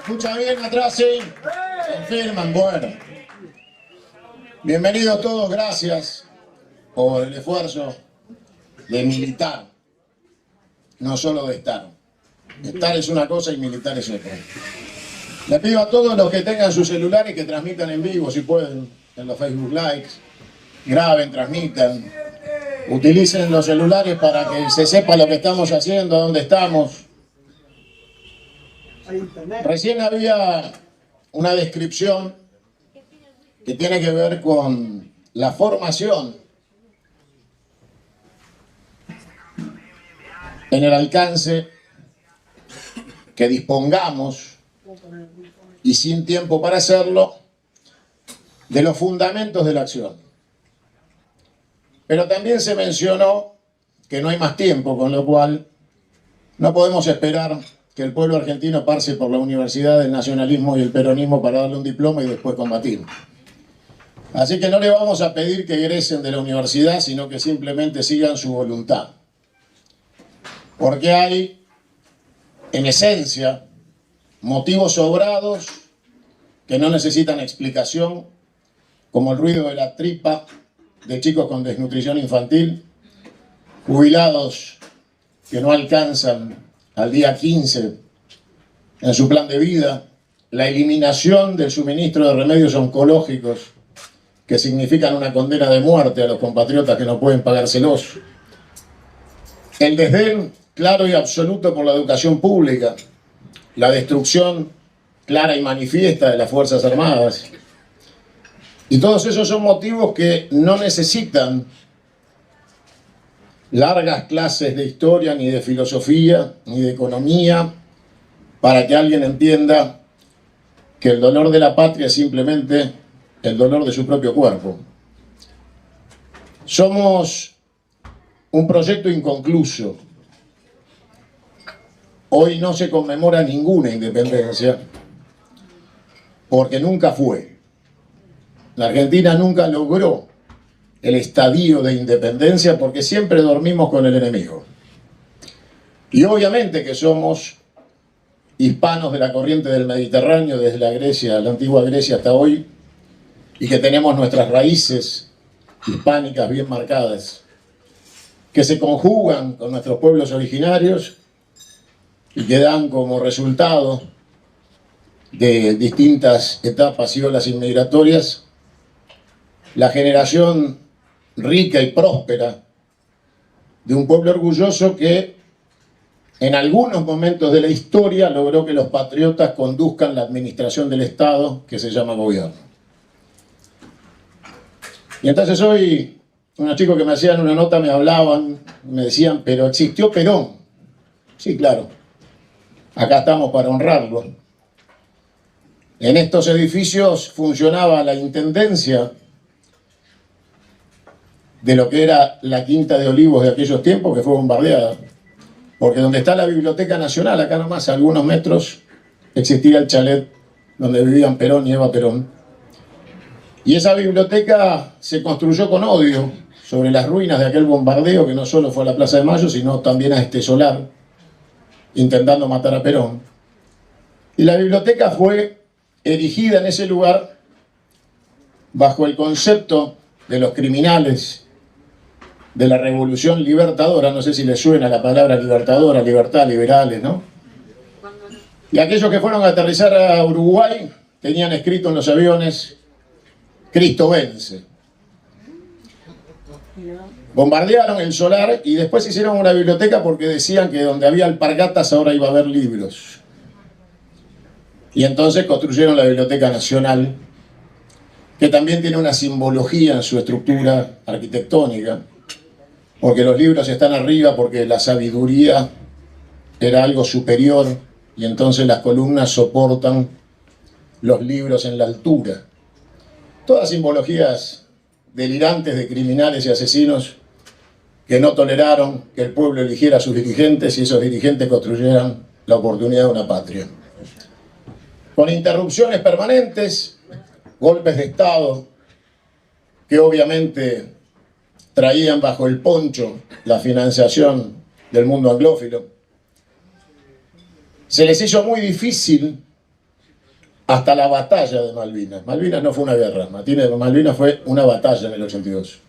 Escucha bien atrás, sí. Confirman, bueno. Bienvenidos todos, gracias por el esfuerzo de militar, no solo de estar. Estar es una cosa y militar es otra. Le pido a todos los que tengan sus celulares que transmitan en vivo, si pueden, en los Facebook Likes, graben, transmitan, utilicen los celulares para que se sepa lo que estamos haciendo, dónde estamos. Recién había una descripción que tiene que ver con la formación en el alcance que dispongamos y sin tiempo para hacerlo de los fundamentos de la acción. Pero también se mencionó que no hay más tiempo, con lo cual no podemos esperar que el pueblo argentino pase por la universidad del nacionalismo y el peronismo para darle un diploma y después combatir. Así que no le vamos a pedir que egresen de la universidad, sino que simplemente sigan su voluntad. Porque hay, en esencia, motivos sobrados que no necesitan explicación, como el ruido de la tripa de chicos con desnutrición infantil, jubilados que no alcanzan al día 15 en su plan de vida, la eliminación del suministro de remedios oncológicos que significan una condena de muerte a los compatriotas que no pueden pagárselos, el desdén claro y absoluto por la educación pública, la destrucción clara y manifiesta de las Fuerzas Armadas. Y todos esos son motivos que no necesitan largas clases de historia, ni de filosofía, ni de economía, para que alguien entienda que el dolor de la patria es simplemente el dolor de su propio cuerpo. Somos un proyecto inconcluso. Hoy no se conmemora ninguna independencia, porque nunca fue. La Argentina nunca logró el estadio de independencia porque siempre dormimos con el enemigo. Y obviamente que somos hispanos de la corriente del Mediterráneo, desde la Grecia, la antigua Grecia hasta hoy, y que tenemos nuestras raíces hispánicas bien marcadas, que se conjugan con nuestros pueblos originarios y que dan como resultado de distintas etapas y olas inmigratorias la generación rica y próspera de un pueblo orgulloso que en algunos momentos de la historia logró que los patriotas conduzcan la administración del Estado, que se llama gobierno. Y entonces hoy unos chicos que me hacían una nota me hablaban, me decían, pero existió Perón. Sí, claro, acá estamos para honrarlo. En estos edificios funcionaba la intendencia de lo que era la Quinta de Olivos de aquellos tiempos, que fue bombardeada. Porque donde está la Biblioteca Nacional, acá nomás a algunos metros, existía el chalet donde vivían Perón y Eva Perón. Y esa biblioteca se construyó con odio sobre las ruinas de aquel bombardeo, que no solo fue a la Plaza de Mayo, sino también a este solar, intentando matar a Perón. Y la biblioteca fue erigida en ese lugar bajo el concepto de los criminales de la Revolución Libertadora. No sé si les suena la palabra libertadora, libertad, liberales, ¿no? Y aquellos que fueron a aterrizar a Uruguay tenían escrito en los aviones: Cristo vence. Bombardearon el solar y después hicieron una biblioteca porque decían que donde había alpargatas ahora iba a haber libros. Y entonces construyeron la Biblioteca Nacional, que también tiene una simbología en su estructura arquitectónica, porque los libros están arriba, porque la sabiduría era algo superior, y entonces las columnas soportan los libros en la altura. Todas simbologías delirantes de criminales y asesinos que no toleraron que el pueblo eligiera a sus dirigentes y esos dirigentes construyeran la oportunidad de una patria. Con interrupciones permanentes, golpes de Estado que obviamente traían bajo el poncho la financiación del mundo anglófilo. Se les hizo muy difícil hasta la batalla de Malvinas. Malvinas no fue una guerra, Malvinas fue una batalla en el 82.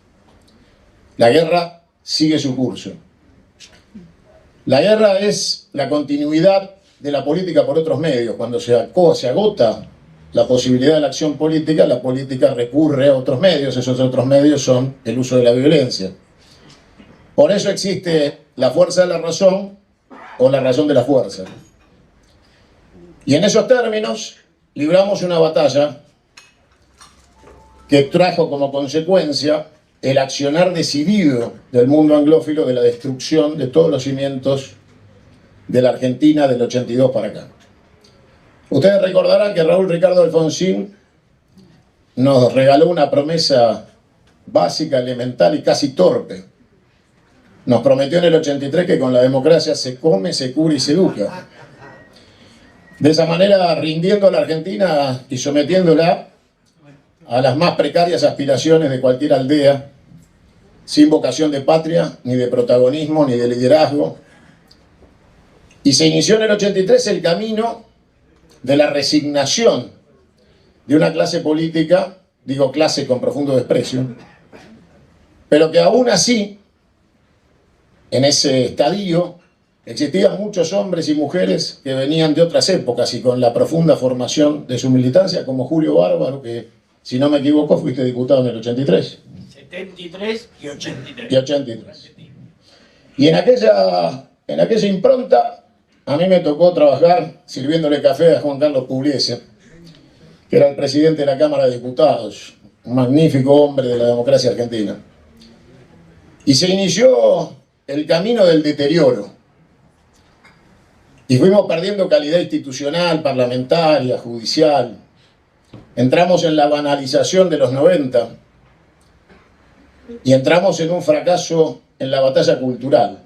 La guerra sigue su curso. La guerra es la continuidad de la política por otros medios. Cuando se agota la posibilidad de la acción política, la política recurre a otros medios. Esos otros medios son el uso de la violencia. Por eso existe la fuerza de la razón o la razón de la fuerza. Y en esos términos libramos una batalla que trajo como consecuencia el accionar decidido del mundo anglófilo de la destrucción de todos los cimientos de la Argentina del 82 para acá. Ustedes recordarán que Raúl Ricardo Alfonsín nos regaló una promesa básica, elemental y casi torpe. Nos prometió en el 83 que con la democracia se come, se cura y se educa. De esa manera, rindiendo a la Argentina y sometiéndola a las más precarias aspiraciones de cualquier aldea, sin vocación de patria, ni de protagonismo, ni de liderazgo. Y se inició en el 83 el camino de la resignación de una clase política, digo clase con profundo desprecio, pero que aún así, en ese estadio, existían muchos hombres y mujeres que venían de otras épocas y con la profunda formación de su militancia, como Julio Bárbaro, que, si no me equivoco, fuiste diputado en el 83. 73 y 83. Y 83. Y en aquella impronta, a mí me tocó trabajar sirviéndole café a Juan Carlos Pugliese, que era el presidente de la Cámara de Diputados, un magnífico hombre de la democracia argentina. Y se inició el camino del deterioro. Y fuimos perdiendo calidad institucional, parlamentaria, judicial. Entramos en la banalización de los 90 y entramos en un fracaso en la batalla cultural.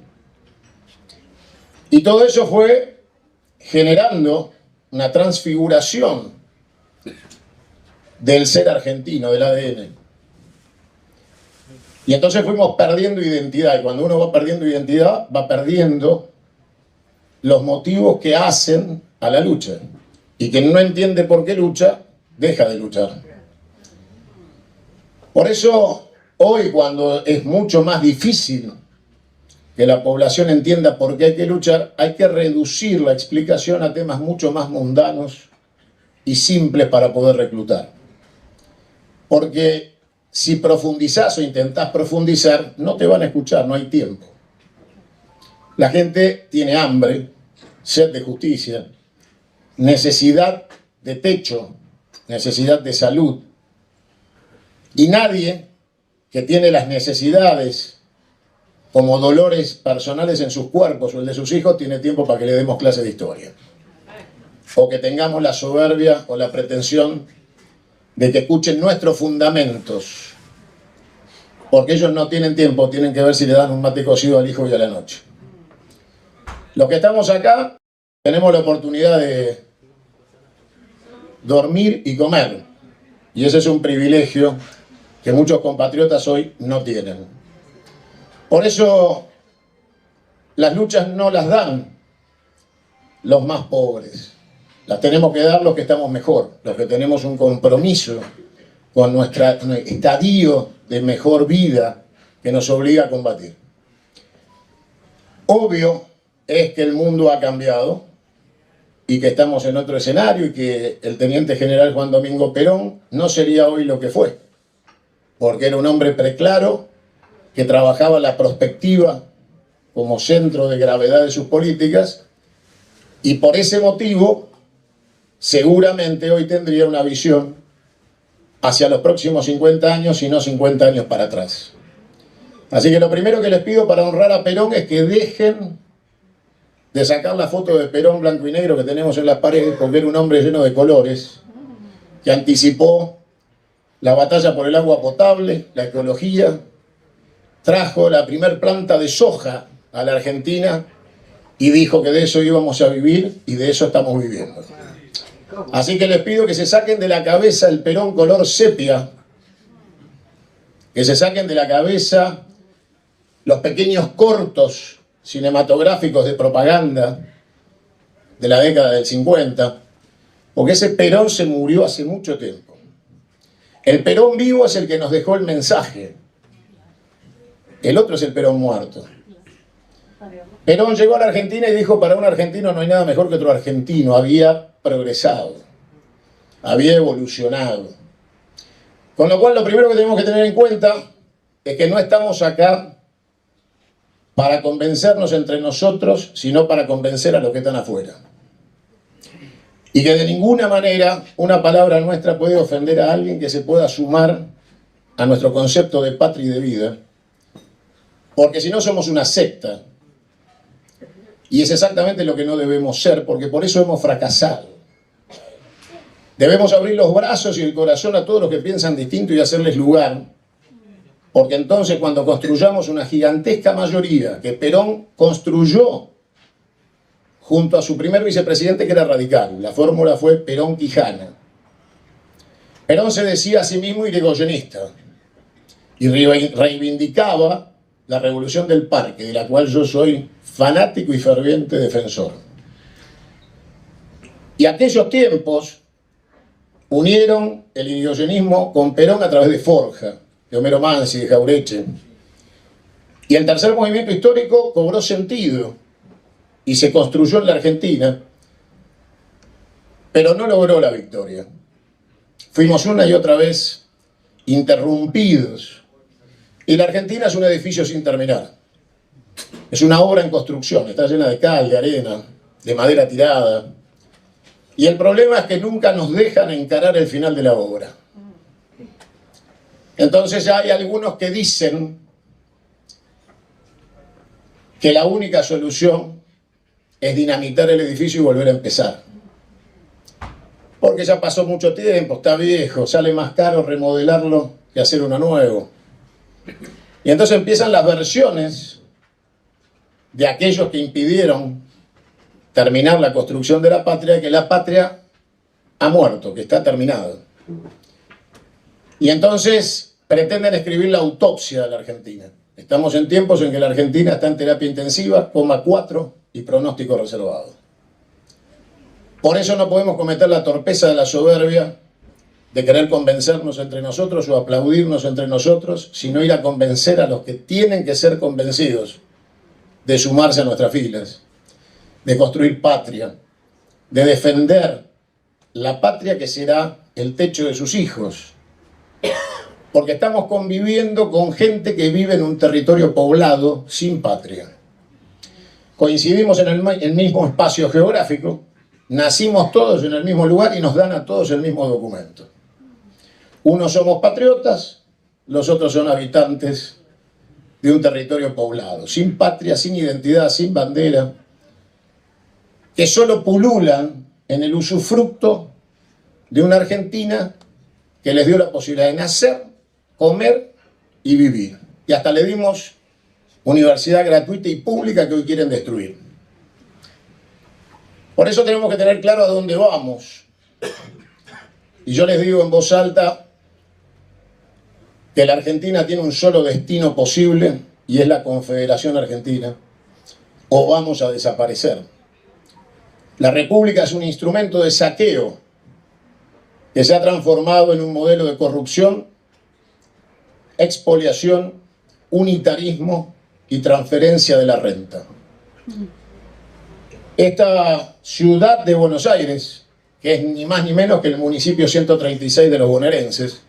Y todo eso fue generando una transfiguración del ser argentino, del ADN. Y entonces fuimos perdiendo identidad, y cuando uno va perdiendo identidad, va perdiendo los motivos que hacen a la lucha. Y quien no entiende por qué lucha, deja de luchar. Por eso, hoy, cuando es mucho más difícil que la población entienda por qué hay que luchar, hay que reducir la explicación a temas mucho más mundanos y simples para poder reclutar. Porque si profundizás o intentás profundizar, no te van a escuchar, no hay tiempo. La gente tiene hambre, sed de justicia, necesidad de techo, necesidad de salud. Y nadie que tiene las necesidades como dolores personales en sus cuerpos o el de sus hijos tiene tiempo para que le demos clase de historia. O que tengamos la soberbia o la pretensión de que escuchen nuestros fundamentos. Porque ellos no tienen tiempo, tienen que ver si le dan un mate cocido al hijo y a la noche. Los que estamos acá tenemos la oportunidad de dormir y comer. Y ese es un privilegio que muchos compatriotas hoy no tienen. Por eso las luchas no las dan los más pobres. Las tenemos que dar los que estamos mejor, los que tenemos un compromiso con nuestro estadio de mejor vida que nos obliga a combatir. Obvio es que el mundo ha cambiado y que estamos en otro escenario y que el teniente general Juan Domingo Perón no sería hoy lo que fue, porque era un hombre preclaro que trabajaba la prospectiva como centro de gravedad de sus políticas y por ese motivo seguramente hoy tendría una visión hacia los próximos 50 años y no 50 años para atrás. Así que lo primero que les pido para honrar a Perón es que dejen de sacar la foto de Perón blanco y negro que tenemos en las paredes, porque era un hombre lleno de colores, que anticipó la batalla por el agua potable, la ecología, trajo la primer planta de soja a la Argentina y dijo que de eso íbamos a vivir y de eso estamos viviendo. Así que les pido que se saquen de la cabeza el Perón color sepia, que se saquen de la cabeza los pequeños cortos cinematográficos de propaganda de la década del 50 porque ese Perón se murió hace mucho tiempo. El Perón vivo es el que nos dejó el mensaje. El otro es el Perón muerto. Perón llegó a la Argentina y dijo, para un argentino no hay nada mejor que otro argentino. Había progresado, había evolucionado. Con lo cual, lo primero que tenemos que tener en cuenta es que no estamos acá para convencernos entre nosotros, sino para convencer a los que están afuera. Y que de ninguna manera una palabra nuestra puede ofender a alguien que se pueda sumar a nuestro concepto de patria y de vida, porque si no somos una secta. Y es exactamente lo que no debemos ser, porque por eso hemos fracasado. Debemos abrir los brazos y el corazón a todos los que piensan distinto y hacerles lugar, porque entonces cuando construyamos una gigantesca mayoría que Perón construyó junto a su primer vicepresidente que era radical, la fórmula fue Perón-Quijana. Perón se decía a sí mismo irigoyenista y reivindicaba la revolución del parque, de la cual yo soy fanático y ferviente defensor. Y aquellos tiempos unieron el irigoyenismo con Perón a través de Forja, de Homero Mansi, de Jauretche. Y el tercer movimiento histórico cobró sentido y se construyó en la Argentina, pero no logró la victoria. Fuimos una y otra vez interrumpidos. Y la Argentina es un edificio sin terminar. Es una obra en construcción, está llena de cal, de arena, de madera tirada. Y el problema es que nunca nos dejan encarar el final de la obra. Entonces ya hay algunos que dicen que la única solución es dinamitar el edificio y volver a empezar. Porque ya pasó mucho tiempo, está viejo, sale más caro remodelarlo que hacer uno nuevo. Y entonces empiezan las versiones de aquellos que impidieron terminar la construcción de la patria, que la patria ha muerto, que está terminada. Y entonces pretenden escribir la autopsia de la Argentina. Estamos en tiempos en que la Argentina está en terapia intensiva, coma 4 y pronóstico reservado. Por eso no podemos cometer la torpeza de la soberbia de querer convencernos entre nosotros o aplaudirnos entre nosotros, sino ir a convencer a los que tienen que ser convencidos de sumarse a nuestras filas, de construir patria, de defender la patria que será el techo de sus hijos. Porque estamos conviviendo con gente que vive en un territorio poblado sin patria. Coincidimos en el mismo espacio geográfico, nacimos todos en el mismo lugar y nos dan a todos el mismo documento. Unos somos patriotas, los otros son habitantes de un territorio poblado, sin patria, sin identidad, sin bandera, que solo pululan en el usufructo de una Argentina que les dio la posibilidad de nacer, comer y vivir. Y hasta le dimos universidad gratuita y pública que hoy quieren destruir. Por eso tenemos que tener claro a dónde vamos. Y yo les digo en voz alta que la Argentina tiene un solo destino posible y es la Confederación Argentina, o vamos a desaparecer. La República es un instrumento de saqueo que se ha transformado en un modelo de corrupción, expoliación, unitarismo y transferencia de la renta. Esta ciudad de Buenos Aires, que es ni más ni menos que el municipio 136 de los bonaerenses,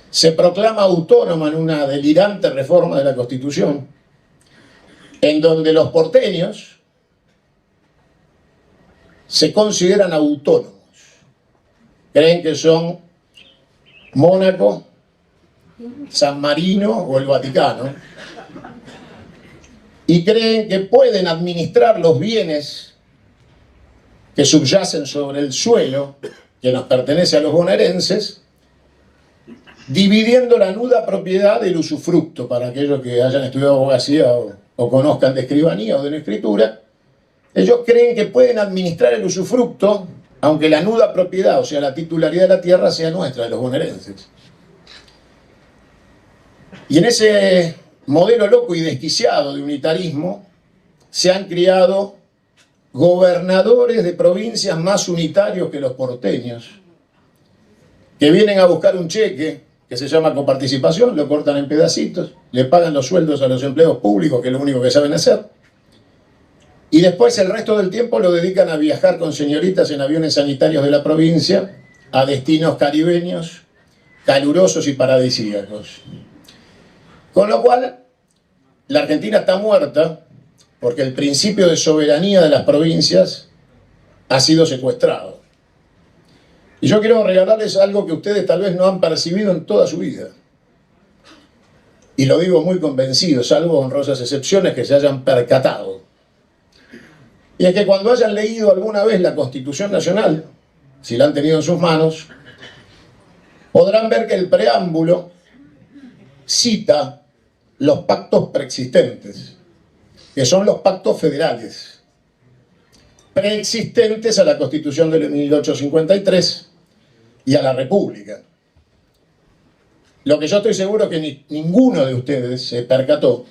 se proclama autónoma en una delirante reforma de la Constitución, en donde los porteños se consideran autónomos. Creen que son Mónaco, San Marino o el Vaticano, y creen que pueden administrar los bienes que subyacen sobre el suelo que nos pertenece a los bonaerenses, dividiendo la nuda propiedad del usufructo. Para aquellos que hayan estudiado abogacía o conozcan de escribanía o de la escritura, ellos creen que pueden administrar el usufructo, aunque la nuda propiedad, o sea, la titularidad de la tierra, sea nuestra, de los bonaerenses. Y en ese modelo loco y desquiciado de unitarismo se han criado gobernadores de provincias más unitarios que los porteños, que vienen a buscar un cheque que se llama coparticipación, lo cortan en pedacitos, le pagan los sueldos a los empleados públicos, que es lo único que saben hacer, y después el resto del tiempo lo dedican a viajar con señoritas en aviones sanitarios de la provincia a destinos caribeños, calurosos y paradisíacos. Con lo cual, la Argentina está muerta porque el principio de soberanía de las provincias ha sido secuestrado. Y yo quiero regalarles algo que ustedes tal vez no han percibido en toda su vida. Y lo digo muy convencido, salvo honrosas excepciones que se hayan percatado. Y es que cuando hayan leído alguna vez la Constitución Nacional, si la han tenido en sus manos, podrán ver que el preámbulo cita los pactos preexistentes, que son los pactos federales, preexistentes a la Constitución de 1853 y a la República. Lo que yo estoy seguro es que ninguno de ustedes se percató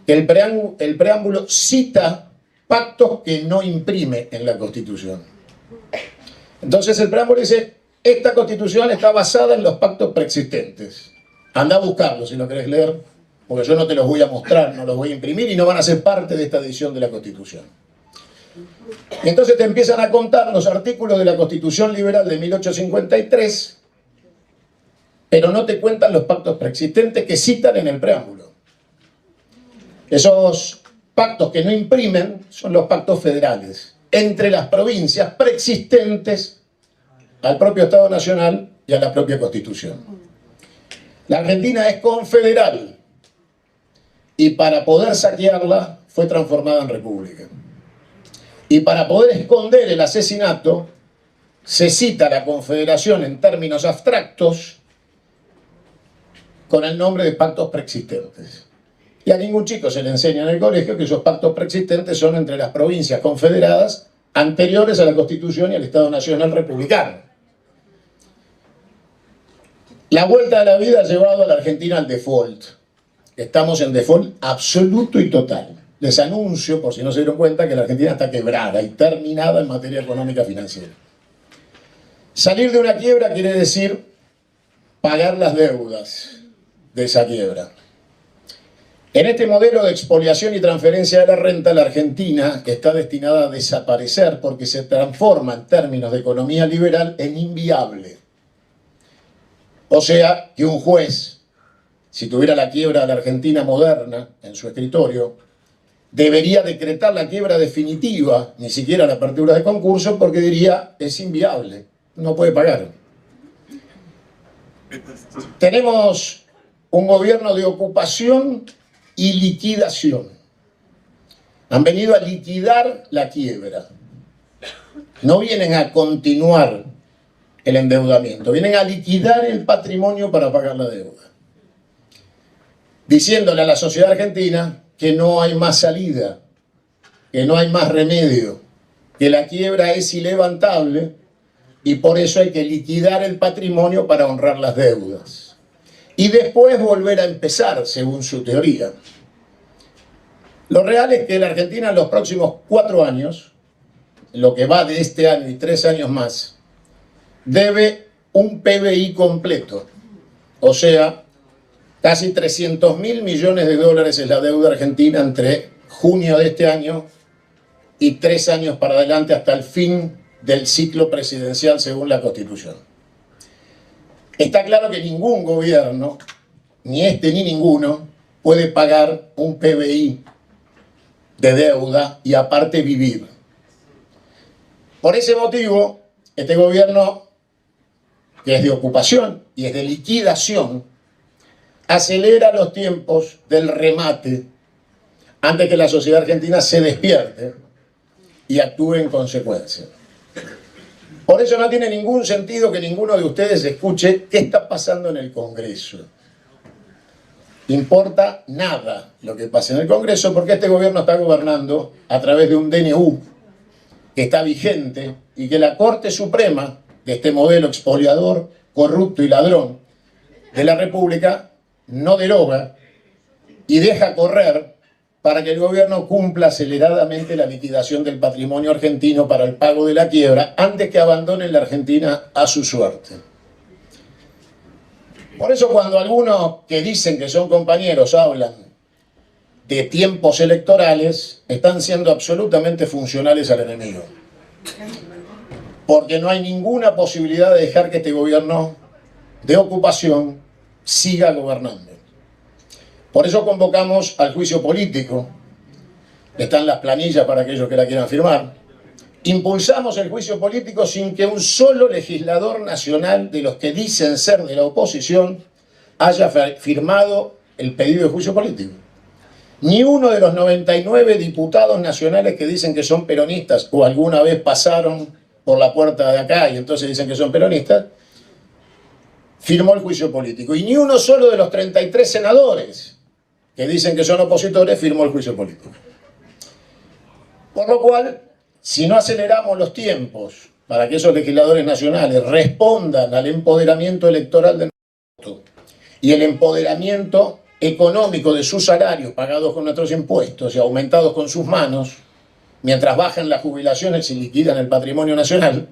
que el preámbulo cita pactos que no imprime en la Constitución. Entonces el preámbulo dice: esta Constitución está basada en los pactos preexistentes. Anda a buscarlos si lo querés leer, porque yo no te los voy a mostrar, no los voy a imprimir y no van a ser parte de esta edición de la Constitución. Y entonces te empiezan a contar los artículos de la Constitución Liberal de 1853, pero no te cuentan los pactos preexistentes que citan en el preámbulo. Esos pactos que no imprimen son los pactos federales, entre las provincias preexistentes al propio Estado Nacional y a la propia Constitución. La Argentina es confederal y para poder saquearla fue transformada en república. Y para poder esconder el asesinato se cita la confederación en términos abstractos con el nombre de pactos preexistentes. Y a ningún chico se le enseña en el colegio que esos pactos preexistentes son entre las provincias confederadas anteriores a la Constitución y al Estado Nacional Republicano. La vuelta de la vida ha llevado a la Argentina al default. Estamos en default absoluto y total. Les anuncio, por si no se dieron cuenta, que la Argentina está quebrada y terminada en materia económica financiera. Salir de una quiebra quiere decir pagar las deudas de esa quiebra. En este modelo de expoliación y transferencia de la renta, la Argentina está destinada a desaparecer porque se transforma en términos de economía liberal en inviable. O sea, que un juez, si tuviera la quiebra de la Argentina moderna en su escritorio, debería decretar la quiebra definitiva, ni siquiera la apertura de concurso, porque diría: es inviable, no puede pagar. Tenemos un gobierno de ocupación y liquidación. Han venido a liquidar la quiebra. No vienen a continuar el endeudamiento, vienen a liquidar el patrimonio para pagar la deuda. Diciéndole a la sociedad argentina que no hay más salida, que no hay más remedio, que la quiebra es ilevantable y por eso hay que liquidar el patrimonio para honrar las deudas. Y después volver a empezar, según su teoría. Lo real es que la Argentina en los próximos 4 años, lo que va de este año y 3 años más, debe un PBI completo. O sea, casi 300.000 millones de dólares es la deuda argentina entre junio de este año y 3 años para adelante hasta el fin del ciclo presidencial según la Constitución. Está claro que ningún gobierno, ni este ni ninguno, puede pagar un PBI de deuda y aparte vivir. Por ese motivo, este gobierno, que es de ocupación y es de liquidación, acelera los tiempos del remate antes que la sociedad argentina se despierte y actúe en consecuencia. Por eso no tiene ningún sentido que ninguno de ustedes escuche qué está pasando en el Congreso. Importa nada lo que pase en el Congreso porque este gobierno está gobernando a través de un DNU que está vigente y que la Corte Suprema de este modelo expoliador, corrupto y ladrón de la República no deroga y deja correr para que el gobierno cumpla aceleradamente la liquidación del patrimonio argentino para el pago de la quiebra antes que abandone la Argentina a su suerte. Por eso cuando algunos que dicen que son compañeros hablan de tiempos electorales, están siendo absolutamente funcionales al enemigo. Porque no hay ninguna posibilidad de dejar que este gobierno de ocupación siga gobernando. Por eso convocamos al juicio político. Están las planillas para aquellos que la quieran firmar. Impulsamos el juicio político sin que un solo legislador nacional de los que dicen ser de la oposición haya firmado el pedido de juicio político. Ni uno de los 99 diputados nacionales que dicen que son peronistas o alguna vez pasaron por la puerta de acá y entonces dicen que son peronistas, firmó el juicio político. Y ni uno solo de los 33 senadores que dicen que son opositores firmó el juicio político. Por lo cual, si no aceleramos los tiempos para que esos legisladores nacionales respondan al empoderamiento electoral del voto y el empoderamiento económico de sus salarios pagados con nuestros impuestos y aumentados con sus manos, mientras bajan las jubilaciones y liquidan el patrimonio nacional,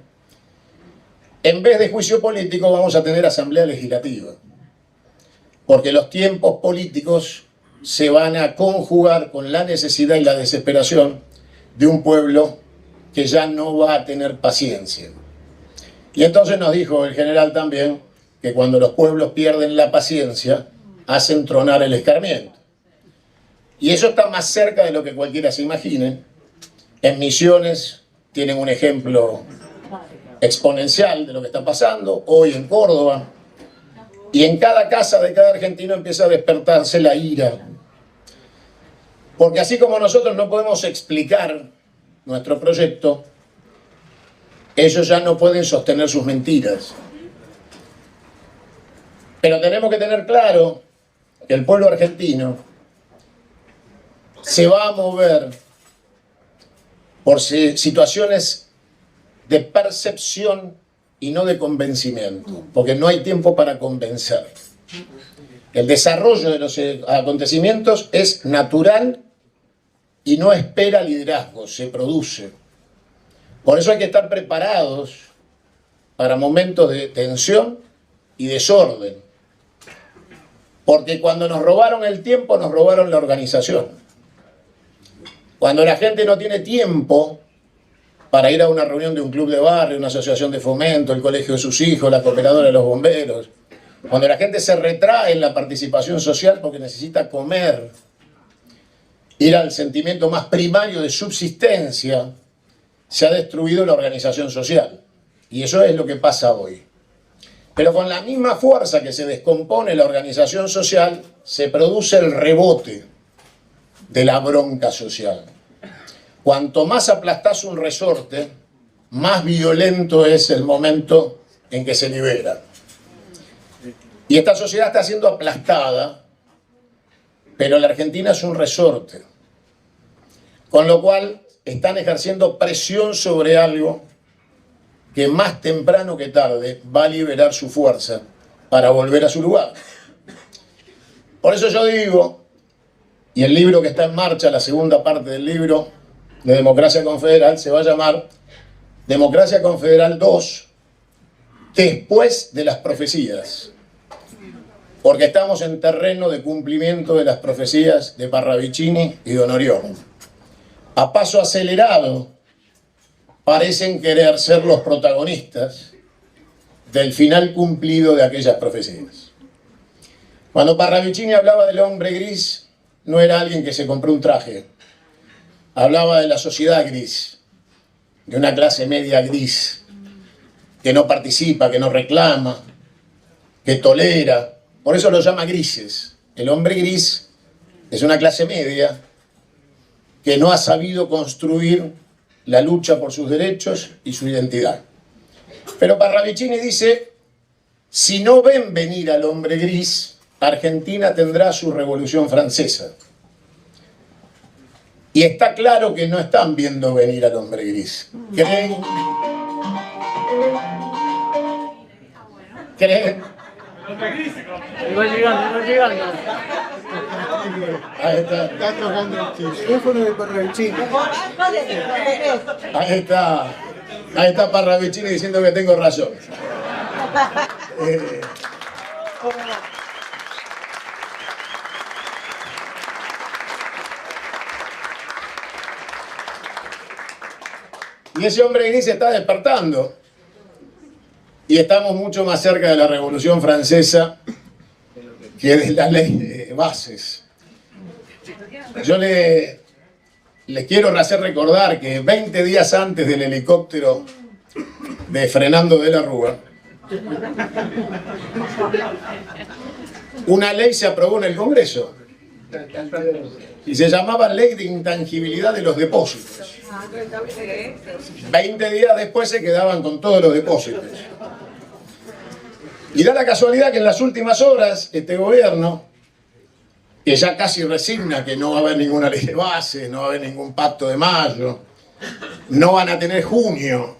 en vez de juicio político vamos a tener asamblea legislativa. Porque los tiempos políticos se van a conjugar con la necesidad y la desesperación de un pueblo que ya no va a tener paciencia. Y entonces nos dijo el general también que cuando los pueblos pierden la paciencia, hacen tronar el escarmiento. Y eso está más cerca de lo que cualquiera se imagine. En Misiones tienen un ejemplo exponencial de lo que está pasando, hoy en Córdoba, y en cada casa de cada argentino empieza a despertarse la ira. Porque así como nosotros no podemos explicar nuestro proyecto, ellos ya no pueden sostener sus mentiras. Pero tenemos que tener claro que el pueblo argentino se va a mover por situaciones de percepción y no de convencimiento, porque no hay tiempo para convencer. El desarrollo de los acontecimientos es natural y no espera liderazgo, se produce. Por eso hay que estar preparados para momentos de tensión y desorden. Porque cuando nos robaron el tiempo, nos robaron la organización. Cuando la gente no tiene tiempo para ir a una reunión de un club de barrio, una asociación de fomento, el colegio de sus hijos, la cooperadora de los bomberos, cuando la gente se retrae en la participación social porque necesita comer, ir al sentimiento más primario de subsistencia, se ha destruido la organización social. Y eso es lo que pasa hoy. Pero con la misma fuerza que se descompone la organización social, se produce el rebote de la bronca social. Cuanto más aplastás un resorte, más violento es el momento en que se libera. Y esta sociedad está siendo aplastada, pero la Argentina es un resorte. Con lo cual están ejerciendo presión sobre algo que más temprano que tarde va a liberar su fuerza para volver a su lugar. Por eso yo digo, y el libro que está en marcha, la segunda parte del libro de Democracia Confederal, se va a llamar Democracia Confederal 2, después de las profecías. Porque estamos en terreno de cumplimiento de las profecías de Parravicini y Don Orión. A paso acelerado, parecen querer ser los protagonistas del final cumplido de aquellas profecías. Cuando Parravicini hablaba del hombre gris, no era alguien que se compró un traje. Hablaba de la sociedad gris, de una clase media gris, que no participa, que no reclama, que tolera. Por eso lo llama grises. El hombre gris es una clase media que no ha sabido construir la lucha por sus derechos y su identidad. Pero Parravicini dice, si no ven venir al hombre gris, Argentina tendrá su Revolución Francesa. Y está claro que no están viendo venir al hombre gris. Creen Iba llegando. Ahí está. Está tocando el teléfono de Parravicini. Ahí está. Ahí está Parravicini diciendo que tengo razón. Y ese hombre gris se está despertando. Y estamos mucho más cerca de la Revolución Francesa que de la ley de bases. Yo les quiero hacer recordar que 20 días antes del helicóptero de Fernando de la Rúa, una ley se aprobó en el Congreso y se llamaba Ley de Intangibilidad de los Depósitos. 20 días después se quedaban con todos los depósitos. Y da la casualidad que en las últimas horas este gobierno, que ya casi resigna que no va a haber ninguna ley de base, no va a haber ningún pacto de mayo, no van a tener junio,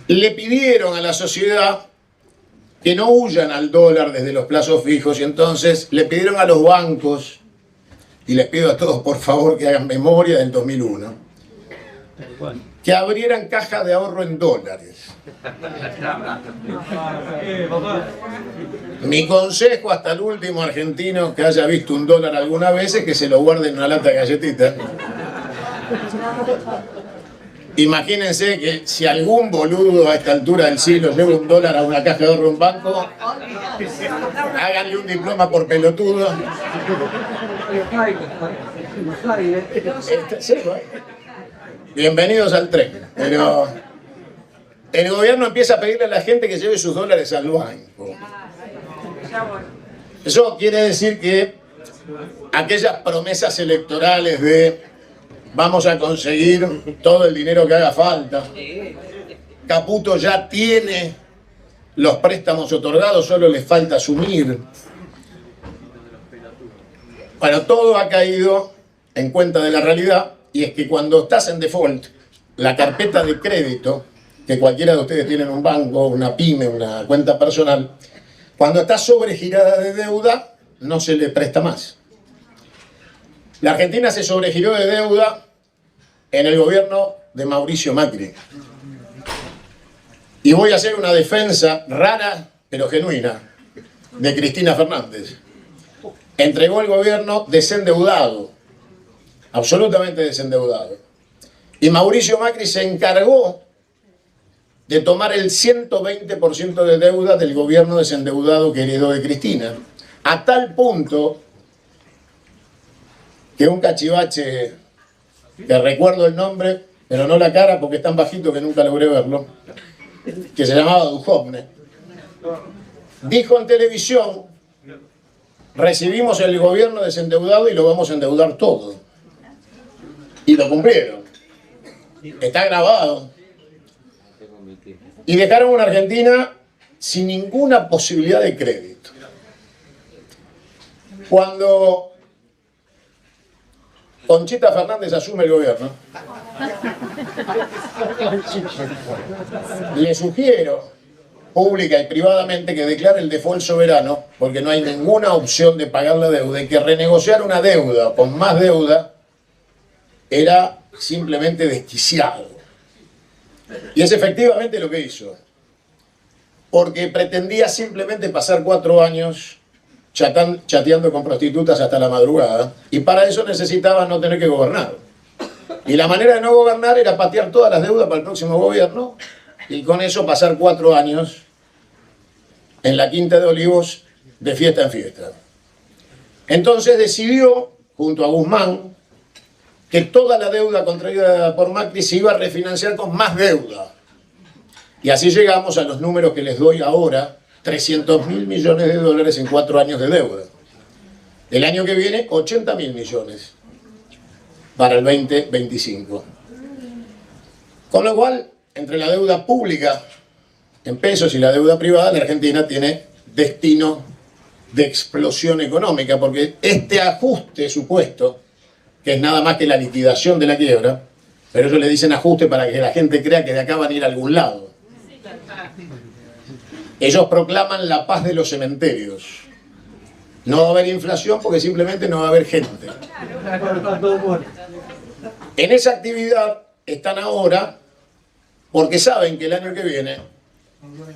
le pidieron a la sociedad que no huyan al dólar desde los plazos fijos y entonces le pidieron a los bancos, y les pido a todos por favor que hagan memoria del 2001, que abrieran caja de ahorro en dólares. Mi consejo hasta el último argentino que haya visto un dólar alguna vez es que se lo guarde en una lata de galletitas. Imagínense que si algún boludo a esta altura del siglo lleva un dólar a una caja de ahorro en un banco, háganle un diploma por pelotudo. Bienvenidos al tren. Pero el gobierno empieza a pedirle a la gente que lleve sus dólares al banco. Eso quiere decir que aquellas promesas electorales de vamos a conseguir todo el dinero que haga falta, Caputo ya tiene los préstamos otorgados, solo le falta asumir. Bueno, todo ha caído en cuenta de la realidad, y es que cuando estás en default, la carpeta de crédito, que cualquiera de ustedes tiene en un banco, una pyme, una cuenta personal, cuando está sobregirada de deuda, no se le presta más. La Argentina se sobregiró de deuda en el gobierno de Mauricio Macri. Y voy a hacer una defensa rara, pero genuina, de Cristina Fernández. Entregó el gobierno desendeudado, absolutamente desendeudado. Y Mauricio Macri se encargó de tomar el 120% de deuda del gobierno desendeudado que heredó de Cristina. A tal punto que un cachivache, que recuerdo el nombre, pero no la cara porque es tan bajito que nunca logré verlo, que se llamaba Duhovne, dijo en televisión: recibimos el gobierno desendeudado y lo vamos a endeudar todo. Y lo cumplieron. Está grabado. Y dejaron una Argentina sin ninguna posibilidad de crédito. Cuando Conchita Fernández asume el gobierno, le sugiero pública y privadamente que declare el default soberano, porque no hay ninguna opción de pagar la deuda, y que renegociar una deuda con más deuda era simplemente desquiciado. Y es efectivamente lo que hizo, porque pretendía simplemente pasar 4 años chateando con prostitutas hasta la madrugada, y para eso necesitaba no tener que gobernar. Y la manera de no gobernar era patear todas las deudas para el próximo gobierno, y con eso pasar 4 años en la Quinta de Olivos de fiesta en fiesta. Entonces decidió, junto a Guzmán, que toda la deuda contraída por Macri se iba a refinanciar con más deuda. Y así llegamos a los números que les doy ahora: 300.000 millones de dólares en 4 años de deuda. El año que viene, 80.000 millones para el 2025. Con lo cual, entre la deuda pública en pesos y la deuda privada, la Argentina tiene destino de explosión económica, porque este ajuste supuesto, que es nada más que la liquidación de la quiebra, pero ellos le dicen ajuste para que la gente crea que de acá van a ir a algún lado. Ellos proclaman la paz de los cementerios. No va a haber inflación porque simplemente no va a haber gente. En esa actividad están ahora porque saben que el año que viene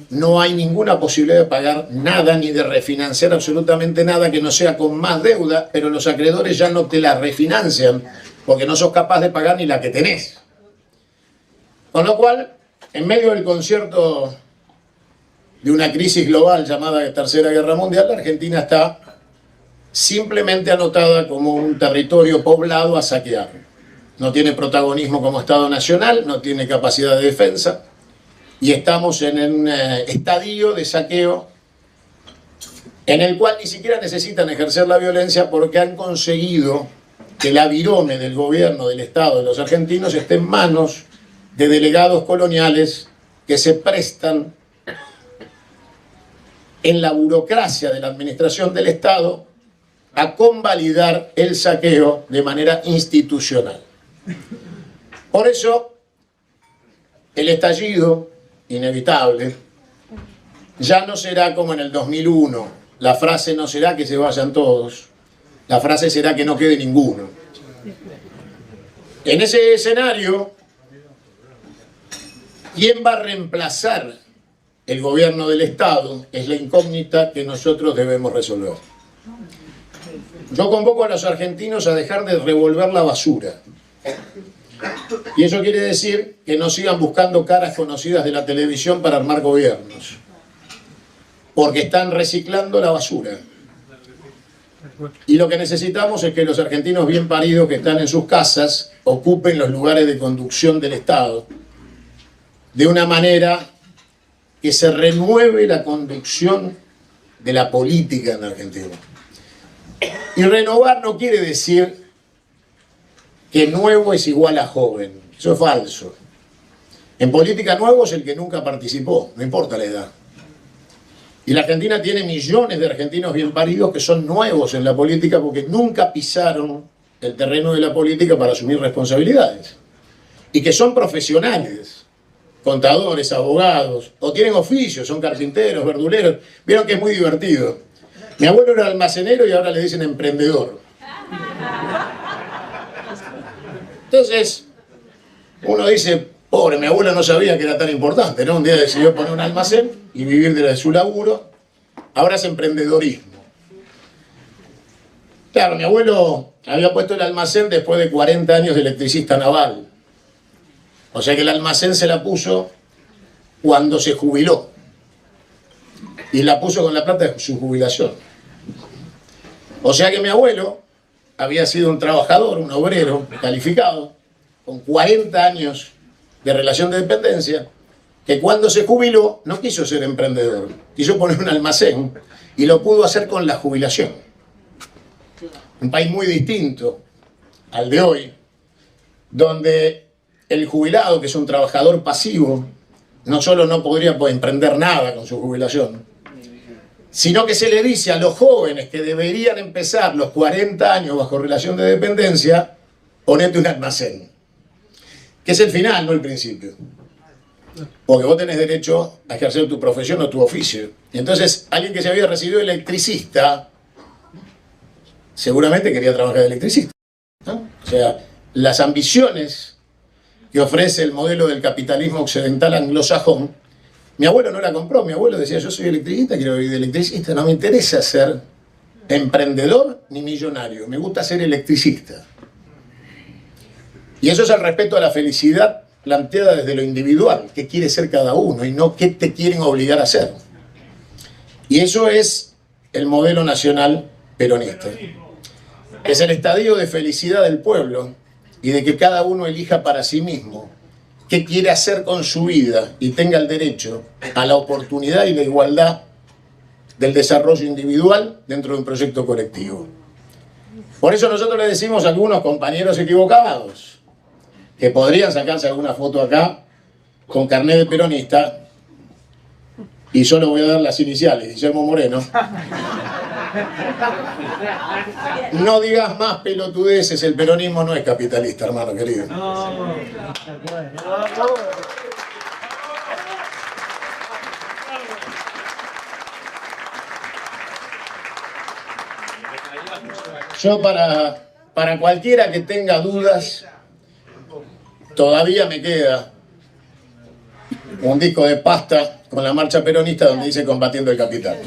no hay ninguna posibilidad de pagar nada ni de refinanciar absolutamente nada que no sea con más deuda, pero los acreedores ya no te la refinancian porque no sos capaz de pagar ni la que tenés. Con lo cual, en medio del concierto de una crisis global llamada Tercera Guerra Mundial, la Argentina está simplemente anotada como un territorio poblado a saquear. No tiene protagonismo como Estado nacional, no tiene capacidad de defensa, y estamos en un estadio de saqueo en el cual ni siquiera necesitan ejercer la violencia porque han conseguido que la virome del gobierno, del Estado, de los argentinos, esté en manos de delegados coloniales que se prestan en la burocracia de la administración del Estado a convalidar el saqueo de manera institucional. Por eso, el estallido inevitable ya no será como en el 2001. La frase no será que se vayan todos, la frase será que no quede ninguno. En ese escenario, ¿quién va a reemplazar el gobierno del Estado? Es la incógnita que nosotros debemos resolver. Yo convoco a los argentinos a dejar de revolver la basura. Y eso quiere decir que no sigan buscando caras conocidas de la televisión para armar gobiernos. Porque están reciclando la basura. Y lo que necesitamos es que los argentinos bien paridos que están en sus casas ocupen los lugares de conducción del Estado de una manera que se renueve la conducción de la política en Argentina. Y renovar no quiere decir que nuevo es igual a joven. Eso es falso. En política nuevo es el que nunca participó, no importa la edad. Y la Argentina tiene millones de argentinos bien paridos que son nuevos en la política porque nunca pisaron el terreno de la política para asumir responsabilidades. Y que son profesionales, contadores, abogados, o tienen oficios, son carpinteros, verduleros. Vieron que es muy divertido. Mi abuelo era almacenero y ahora le dicen emprendedor. Entonces, uno dice, pobre, mi abuelo no sabía que era tan importante, ¿no? Un día decidió poner un almacén y vivir de su laburo. Ahora es emprendedorismo. Claro, mi abuelo había puesto el almacén después de 40 años de electricista naval. O sea que el almacén se la puso cuando se jubiló. Y la puso con la plata de su jubilación. O sea que mi abuelo había sido un trabajador, un obrero calificado, con 40 años de relación de dependencia, que cuando se jubiló no quiso ser emprendedor, quiso poner un almacén y lo pudo hacer con la jubilación. Un país muy distinto al de hoy, donde el jubilado, que es un trabajador pasivo, no solo no podría emprender nada con su jubilación, sino que se le dice a los jóvenes que deberían empezar los 40 años bajo relación de dependencia, ponete un almacén. Que es el final, no el principio. Porque vos tenés derecho a ejercer tu profesión o tu oficio. Y entonces, alguien que se había recibido electricista, seguramente quería trabajar de electricista, ¿no? O sea, las ambiciones que ofrece el modelo del capitalismo occidental anglosajón, mi abuelo no la compró. Mi abuelo decía, yo soy electricista, quiero vivir de electricista, no me interesa ser emprendedor ni millonario, me gusta ser electricista. Y eso es el respeto a la felicidad planteada desde lo individual, qué quiere ser cada uno y no qué te quieren obligar a hacer. Y eso es el modelo nacional peronista. Es el estadio de felicidad del pueblo y de que cada uno elija para sí mismo qué quiere hacer con su vida y tenga el derecho a la oportunidad y la igualdad del desarrollo individual dentro de un proyecto colectivo. Por eso nosotros le decimos a algunos compañeros equivocados que podrían sacarse alguna foto acá con carnet de peronista, y solo voy a dar las iniciales, Guillermo Moreno. No digas más pelotudeces, el peronismo no es capitalista, hermano querido. Yo para cualquiera que tenga dudas, todavía me queda un disco de pasta con la marcha peronista donde dice combatiendo el capital.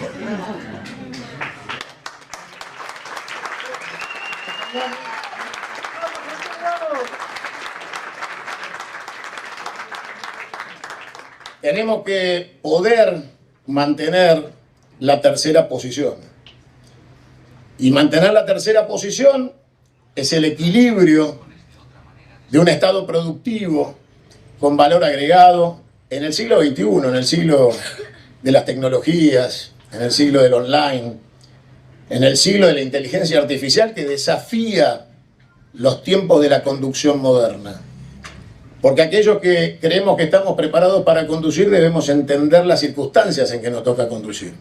Tenemos que poder mantener la tercera posición. Y mantener la tercera posición es el equilibrio de un Estado productivo con valor agregado en el siglo XXI, en el siglo de las tecnologías, en el siglo del online, en el siglo de la inteligencia artificial que desafía los tiempos de la conducción moderna. Porque aquellos que creemos que estamos preparados para conducir debemos entender las circunstancias en que nos toca conducir.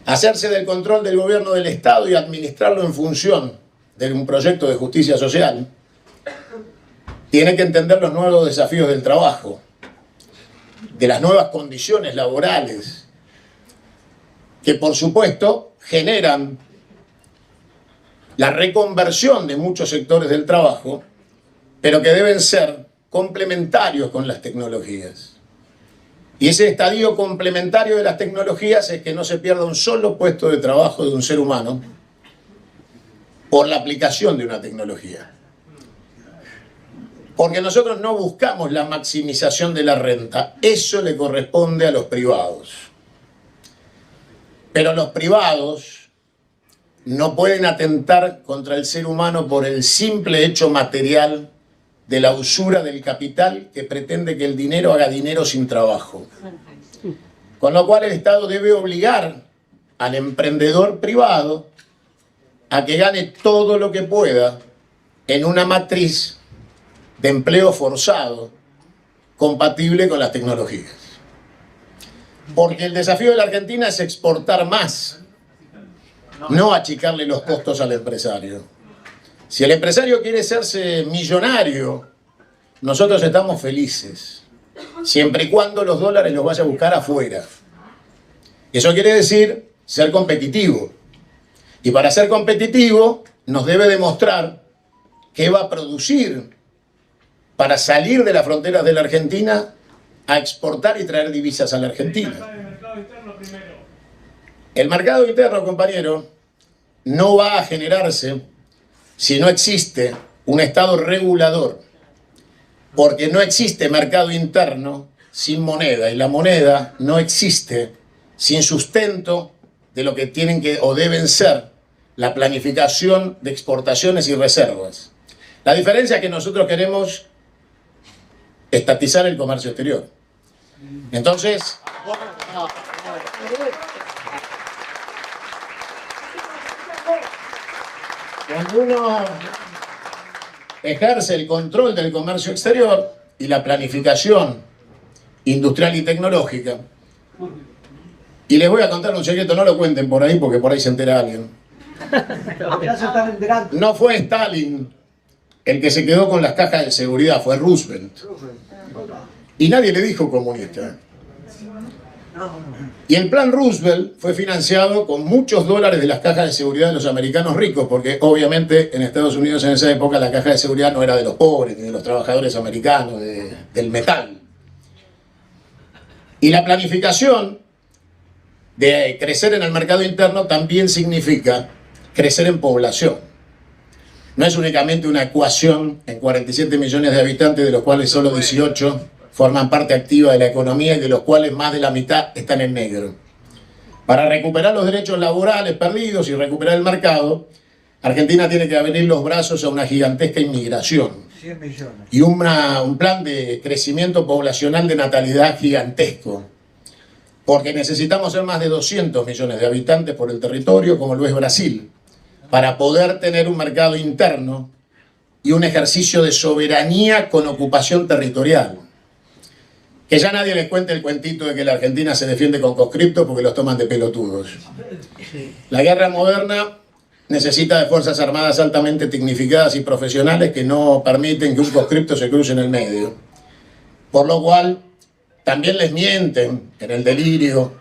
Hacerse del control del gobierno del Estado y administrarlo en función de un proyecto de justicia social tiene que entender los nuevos desafíos del trabajo, de las nuevas condiciones laborales, que por supuesto generan la reconversión de muchos sectores del trabajo, pero que deben ser complementarios con las tecnologías. Y ese estadio complementario de las tecnologías es que no se pierda un solo puesto de trabajo de un ser humano por la aplicación de una tecnología. Porque nosotros no buscamos la maximización de la renta, eso le corresponde a los privados. Pero los privados no pueden atentar contra el ser humano por el simple hecho material de la usura del capital que pretende que el dinero haga dinero sin trabajo. Con lo cual el Estado debe obligar al emprendedor privado a que gane todo lo que pueda en una matriz de empleo forzado compatible con las tecnologías. Porque el desafío de la Argentina es exportar más, no achicarle los costos al empresario. Si el empresario quiere hacerse millonario, nosotros estamos felices, siempre y cuando los dólares los vaya a buscar afuera. Eso quiere decir ser competitivo. Y para ser competitivo nos debe demostrar qué va a producir para salir de las fronteras de la Argentina a exportar y traer divisas a la Argentina. El mercado interno, compañero, no va a generarse si no existe un Estado regulador, porque no existe mercado interno sin moneda, y la moneda no existe sin sustento de lo que tienen que o deben ser la planificación de exportaciones y reservas. La diferencia es que nosotros queremos estatizar el comercio exterior. Entonces, cuando uno ejerce el control del comercio exterior y la planificación industrial y tecnológica, y les voy a contar un secreto, no lo cuenten por ahí porque por ahí se entera alguien. No fue Stalin el que se quedó con las cajas de seguridad, fue Roosevelt. Y nadie le dijo comunista. Y el plan Roosevelt fue financiado con muchos dólares de las cajas de seguridad de los americanos ricos, porque obviamente en Estados Unidos en esa época la caja de seguridad no era de los pobres, ni de los trabajadores americanos, del metal. Y la planificación de crecer en el mercado interno también significa crecer en población. No es únicamente una ecuación en 47 millones de habitantes, de los cuales solo 18 forman parte activa de la economía y de los cuales más de la mitad están en negro. Para recuperar los derechos laborales perdidos y recuperar el mercado, Argentina tiene que abrir los brazos a una gigantesca inmigración 100 millones. y un plan de crecimiento poblacional de natalidad gigantesco, porque necesitamos ser más de 200 millones de habitantes por el territorio, como lo es Brasil, para poder tener un mercado interno y un ejercicio de soberanía con ocupación territorial. Que ya nadie les cuente el cuentito de que la Argentina se defiende con conscriptos porque los toman de pelotudos. La guerra moderna necesita de fuerzas armadas altamente tecnificadas y profesionales que no permiten que un conscripto se cruce en el medio. Por lo cual, también les mienten en el delirio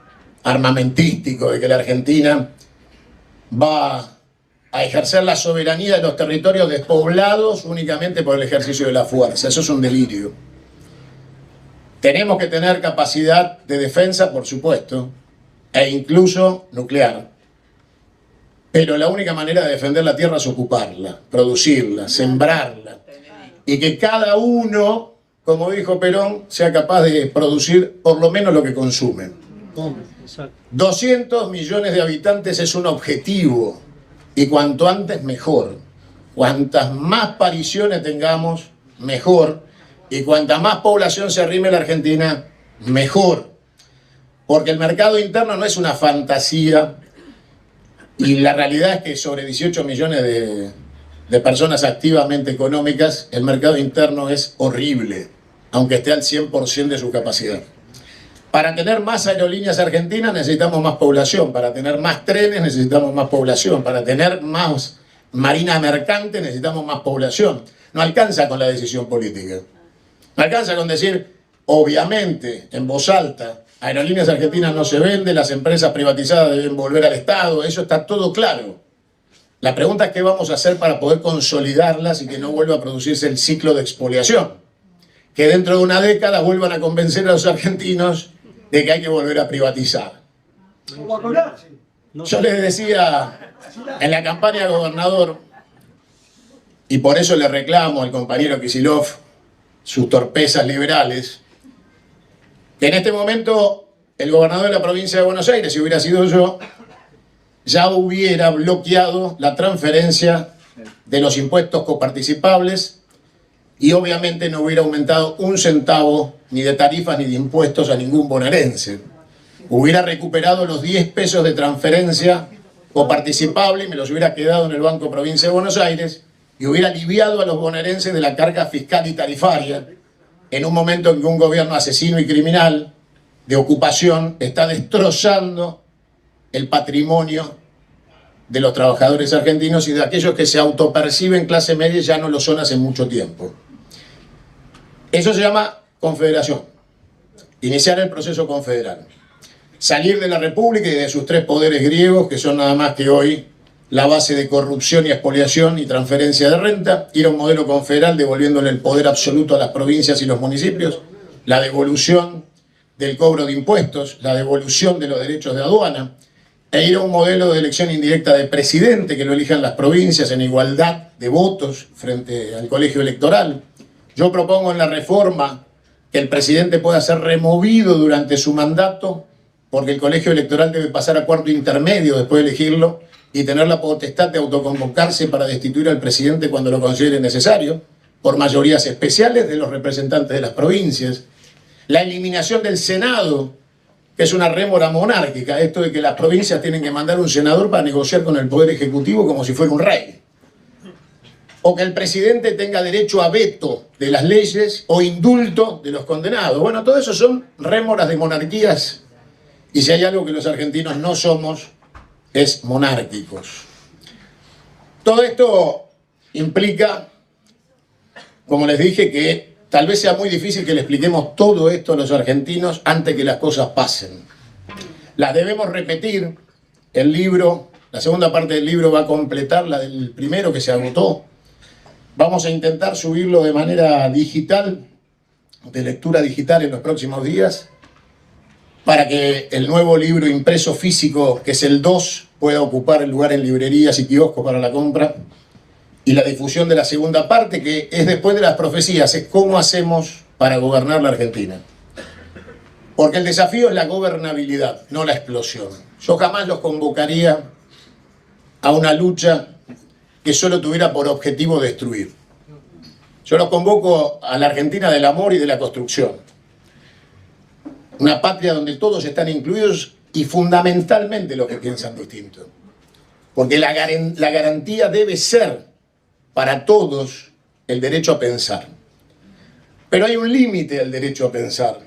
armamentístico de que la Argentina va a ejercer la soberanía de los territorios despoblados únicamente por el ejercicio de la fuerza. Eso es un delirio. Tenemos que tener capacidad de defensa, por supuesto, e incluso nuclear. Pero la única manera de defender la tierra es ocuparla, producirla, sembrarla. Y que cada uno, como dijo Perón, sea capaz de producir por lo menos lo que consume. 200 millones de habitantes es un objetivo. Y cuanto antes mejor. Cuantas más pariciones tengamos, mejor. Y cuanta más población se arrime a la Argentina, mejor. Porque el mercado interno no es una fantasía. Y la realidad es que sobre 18 millones de personas activamente económicas, el mercado interno es horrible, aunque esté al 100% de su capacidad. Para tener más aerolíneas argentinas necesitamos más población, para tener más trenes necesitamos más población, para tener más marina mercante necesitamos más población. No alcanza con la decisión política. No alcanza con decir, obviamente, en voz alta, Aerolíneas Argentinas no se vende, las empresas privatizadas deben volver al Estado, eso está todo claro. La pregunta es qué vamos a hacer para poder consolidarlas y que no vuelva a producirse el ciclo de expoliación. Que dentro de una década vuelvan a convencer a los argentinos de que hay que volver a privatizar. Yo les decía en la campaña de gobernador, y por eso le reclamo al compañero Kicillof sus torpezas liberales, que en este momento el gobernador de la provincia de Buenos Aires, si hubiera sido yo, ya hubiera bloqueado la transferencia de los impuestos coparticipables y obviamente no hubiera aumentado un centavo ni de tarifas ni de impuestos a ningún bonaerense. Hubiera recuperado los 10 pesos de transferencia coparticipable y me los hubiera quedado en el Banco Provincia de Buenos Aires y hubiera aliviado a los bonaerenses de la carga fiscal y tarifaria en un momento en que un gobierno asesino y criminal de ocupación está destrozando el patrimonio de los trabajadores argentinos y de aquellos que se autoperciben clase media y ya no lo son hace mucho tiempo. Eso se llama confederación. Iniciar el proceso confederal. Salir de la República y de sus 3 poderes griegos, que son nada más que hoy la base de corrupción y expoliación y transferencia de renta, ir a un modelo confederal devolviéndole el poder absoluto a las provincias y los municipios, la devolución del cobro de impuestos, la devolución de los derechos de aduana, e ir a un modelo de elección indirecta de presidente que lo elijan las provincias en igualdad de votos frente al colegio electoral. Yo propongo en la reforma que el presidente pueda ser removido durante su mandato porque el colegio electoral debe pasar a cuarto intermedio después de elegirlo y tener la potestad de autoconvocarse para destituir al presidente cuando lo considere necesario, por mayorías especiales de los representantes de las provincias. La eliminación del Senado, que es una rémora monárquica, esto de que las provincias tienen que mandar un senador para negociar con el Poder Ejecutivo como si fuera un rey. O que el presidente tenga derecho a veto de las leyes o indulto de los condenados. Bueno, todo eso son rémoras de monarquías y si hay algo que los argentinos no somos, es monárquicos. Todo esto implica, como les dije, que tal vez sea muy difícil que le expliquemos todo esto a los argentinos antes que las cosas pasen. Las debemos repetir. El libro, la segunda parte del libro va a completar la del primero que se agotó. Vamos a intentar subirlo de manera digital, de lectura digital en los próximos días, para que el nuevo libro impreso físico, que es el 2, pueda ocupar el lugar en librerías y kioscos para la compra. Y la difusión de la segunda parte, que es después de las profecías, es cómo hacemos para gobernar la Argentina. Porque el desafío es la gobernabilidad, no la explosión. Yo jamás los convocaría a una lucha que solo tuviera por objetivo destruir. Yo los convoco a la Argentina del amor y de la construcción. Una patria donde todos están incluidos y fundamentalmente los que piensan distinto. Porque la garantía debe ser para todos el derecho a pensar. Pero hay un límite al derecho a pensar,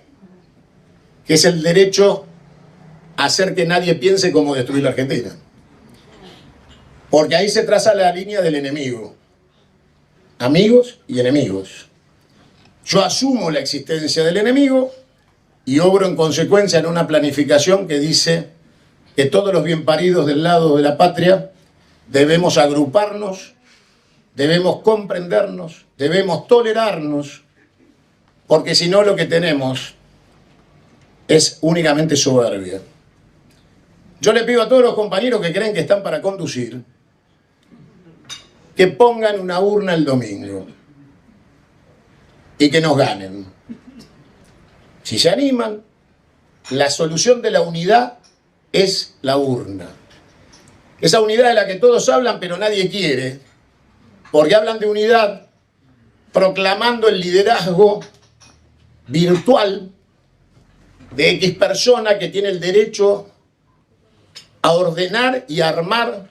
que es el derecho a hacer que nadie piense cómo destruir la Argentina. Porque ahí se traza la línea del enemigo. Amigos y enemigos. Yo asumo la existencia del enemigo y obro en consecuencia en una planificación que dice que todos los bien paridos del lado de la patria debemos agruparnos, debemos comprendernos, debemos tolerarnos, porque si no lo que tenemos es únicamente soberbia. Yo le pido a todos los compañeros que creen que están para conducir, que pongan una urna el domingo y que nos ganen. Si se animan, la solución de la unidad es la urna. Esa unidad de la que todos hablan pero nadie quiere, porque hablan de unidad proclamando el liderazgo virtual de X persona que tiene el derecho a ordenar y armar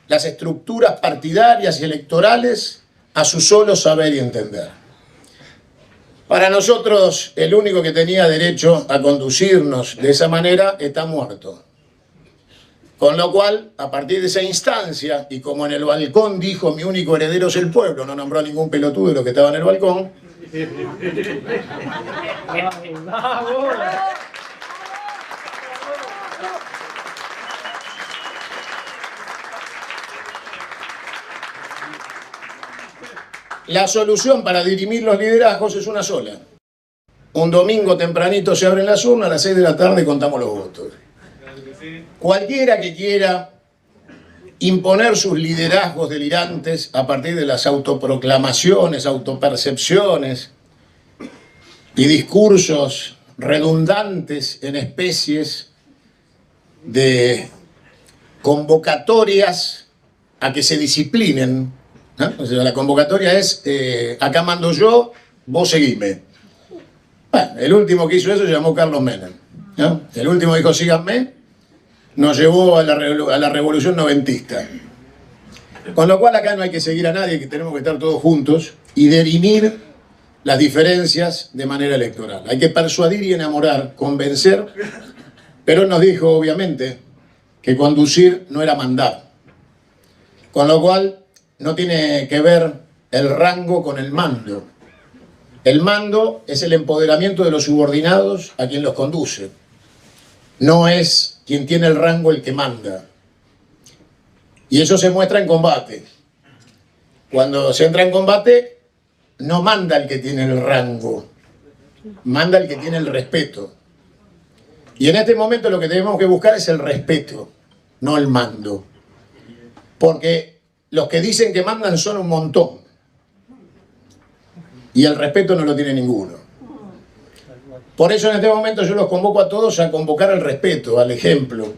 las estructuras partidarias y electorales a su solo saber y entender. Para nosotros, el único que tenía derecho a conducirnos de esa manera está muerto. Con lo cual, a partir de esa instancia, y como en el balcón dijo mi único heredero es el pueblo, no nombró a ningún pelotudo de los que estaba en el balcón, la solución para dirimir los liderazgos es una sola. Un domingo tempranito se abren las urnas, a las 6 de la tarde contamos los votos. Cualquiera que quiera imponer sus liderazgos delirantes a partir de las autoproclamaciones, autopercepciones y discursos redundantes en especies de convocatorias a que se disciplinen, ¿no? O sea, la convocatoria es, acá mando yo, vos seguime. Bueno, el último que hizo eso se llamó Carlos Menem, ¿no? El último dijo síganme, nos llevó a la revolución noventista. Con lo cual acá no hay que seguir a nadie, que tenemos que estar todos juntos y dirimir las diferencias de manera electoral. Hay que persuadir y enamorar, convencer, pero él nos dijo obviamente que conducir no era mandar. Con lo cual no tiene que ver el rango con el mando. El mando es el empoderamiento de los subordinados a quien los conduce. No es quien tiene el rango el que manda. Y eso se muestra en combate. Cuando se entra en combate, no manda el que tiene el rango, manda el que tiene el respeto. Y en este momento lo que tenemos que buscar es el respeto, no el mando. Porque los que dicen que mandan son un montón. Y el respeto no lo tiene ninguno. Por eso en este momento yo los convoco a todos a convocar al respeto, al ejemplo.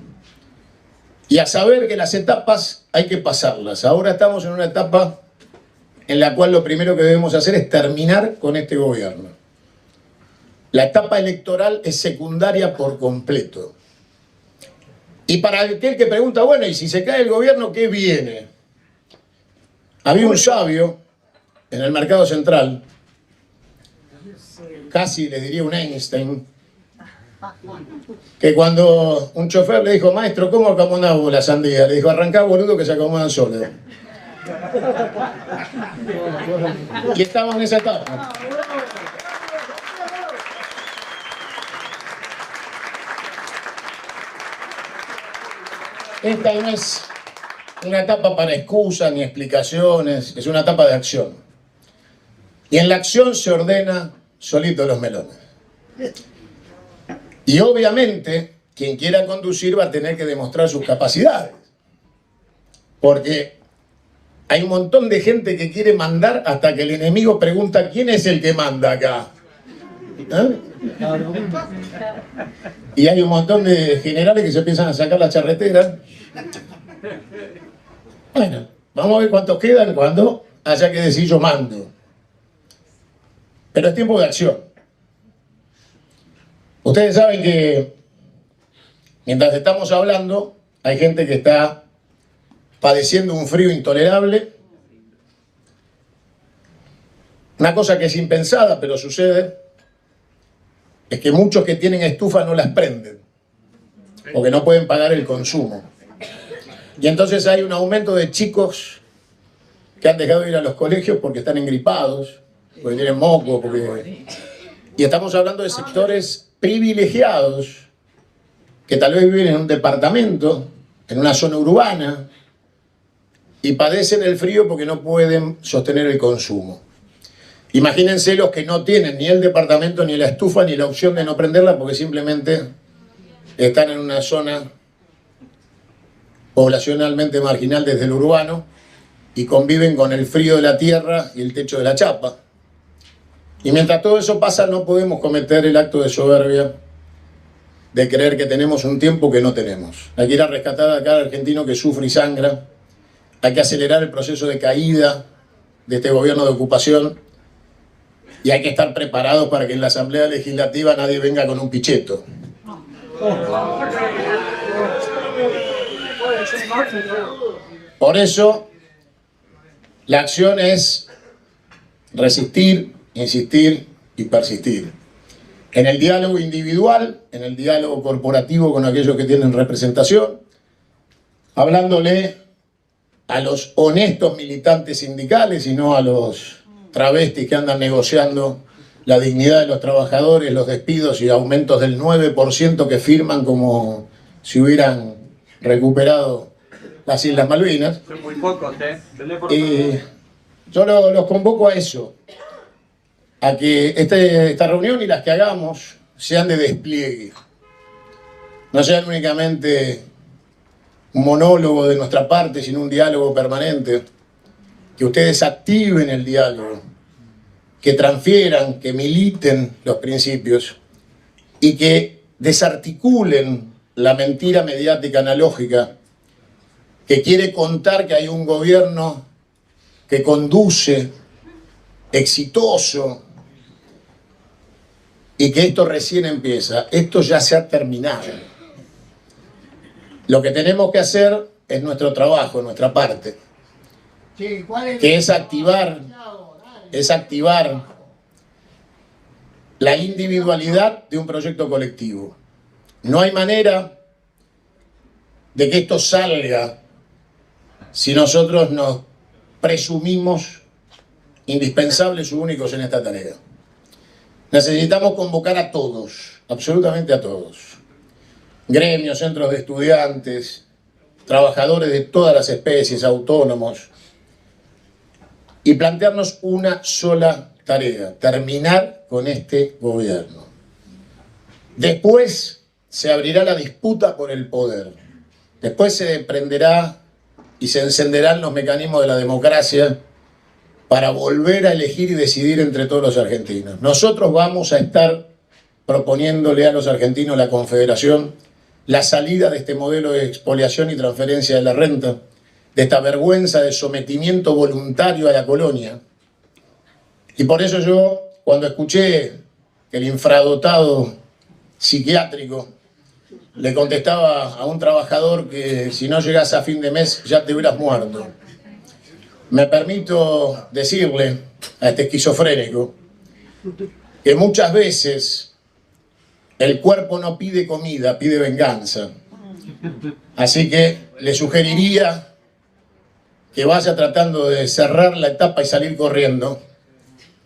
Y a saber que las etapas hay que pasarlas. Ahora estamos en una etapa en la cual lo primero que debemos hacer es terminar con este gobierno. La etapa electoral es secundaria por completo. Y para aquel que pregunta, bueno, ¿y si se cae el gobierno, qué viene? Había un sabio en el Mercado Central, casi le diría un Einstein, que cuando un chofer le dijo, maestro, ¿cómo acomodamos la sandía? Le dijo, arrancá, boludo, que se acomodan solos. Y estamos en esa etapa. Esta no es una etapa para excusas ni explicaciones, es una etapa de acción. Y en la acción se ordena solito los melones. Y obviamente, quien quiera conducir va a tener que demostrar sus capacidades. Porque hay un montón de gente que quiere mandar hasta que el enemigo pregunta ¿quién es el que manda acá? ¿Eh? Y hay un montón de generales que se empiezan a sacar la charretera. Bueno, vamos a ver cuántos quedan cuando haya que decir yo mando. Pero es tiempo de acción. Ustedes saben que mientras estamos hablando hay gente que está padeciendo un frío intolerable. Una cosa que es impensada, pero sucede, es que muchos que tienen estufa no las prenden, porque no pueden pagar el consumo. Y entonces hay un aumento de chicos que han dejado de ir a los colegios porque están engripados, porque tienen moco, y estamos hablando de sectores y padecen el frío porque no pueden sostener el consumo. Imagínense los que no tienen ni el departamento, ni la estufa, ni la opción de no prenderla porque simplemente están en una zona poblacionalmente marginal desde el urbano y conviven con el frío de la tierra y el techo de la chapa. Y mientras todo eso pasa, no podemos cometer el acto de soberbia de creer que tenemos un tiempo que no tenemos. Hay que ir a rescatar a cada argentino que sufre y sangra. Hay que acelerar el proceso de caída de este gobierno de ocupación y hay que estar preparados para que en la Asamblea Legislativa nadie venga con un picheto. Por eso, la acción es resistir, insistir y persistir. En el diálogo individual, en el diálogo corporativo con aquellos que tienen representación, hablándole a los honestos militantes sindicales y no a los travestis que andan negociando la dignidad de los trabajadores, los despidos y aumentos del 9% que firman como si hubieran recuperado las Islas Malvinas. Son muy pocos, Yo los convoco a eso, a que esta reunión y las que hagamos sean de despliegue, no sean únicamente un monólogo de nuestra parte, sino un diálogo permanente, que ustedes activen el diálogo, que transfieran, que militen los principios y que desarticulen la mentira mediática analógica que quiere contar que hay un gobierno que conduce exitoso y que esto recién empieza. Esto ya se ha terminado. Lo que tenemos que hacer es nuestro trabajo, nuestra parte, que es activar la individualidad de un proyecto colectivo. No hay manera de que esto salga si nosotros nos presumimos indispensables o únicos en esta tarea. Necesitamos convocar a todos, absolutamente a todos. Gremios, centros de estudiantes, trabajadores de todas las especies, autónomos, y plantearnos una sola tarea: terminar con este gobierno. Después se abrirá la disputa por el poder. Después se prenderá y se encenderán los mecanismos de la democracia para volver a elegir y decidir entre todos los argentinos. Nosotros vamos a estar proponiéndole a los argentinos, la Confederación, la salida de este modelo de expoliación y transferencia de la renta, de esta vergüenza de sometimiento voluntario a la colonia. Y por eso yo, cuando escuché que el infradotado psiquiátrico le contestaba a un trabajador que si no llegas a fin de mes ya te hubieras muerto, me permito decirle a este esquizofrénico que muchas veces el cuerpo no pide comida, pide venganza. Así que le sugeriría que vaya tratando de cerrar la etapa y salir corriendo,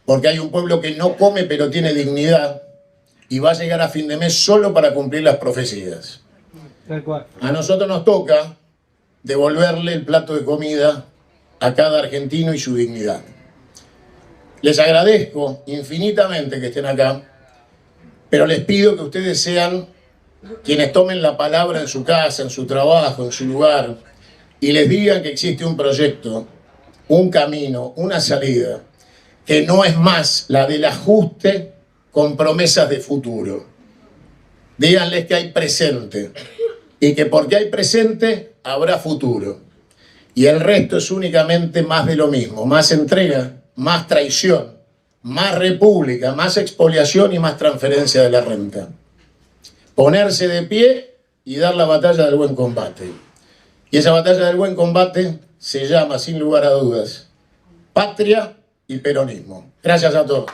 porque hay un pueblo que no come pero tiene dignidad y va a llegar a fin de mes solo para cumplir las profecías. A nosotros nos toca devolverle el plato de comida a cada argentino y su dignidad. Les agradezco infinitamente que estén acá, pero les pido que ustedes sean quienes tomen la palabra en su casa, en su trabajo, en su lugar, y les digan que existe un proyecto, un camino, una salida, que no es más la del ajuste con promesas de futuro. Díganles que hay presente, y que porque hay presente, habrá futuro. Y el resto es únicamente más de lo mismo: más entrega, más traición, más república, más expoliación y más transferencia de la renta. Ponerse de pie y dar la batalla del buen combate. Y esa batalla del buen combate se llama, sin lugar a dudas, patria y peronismo. Gracias a todos.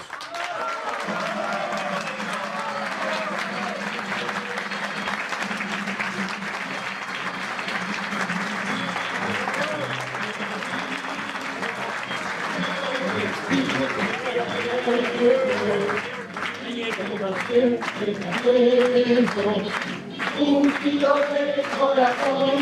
Un tiro de corazón,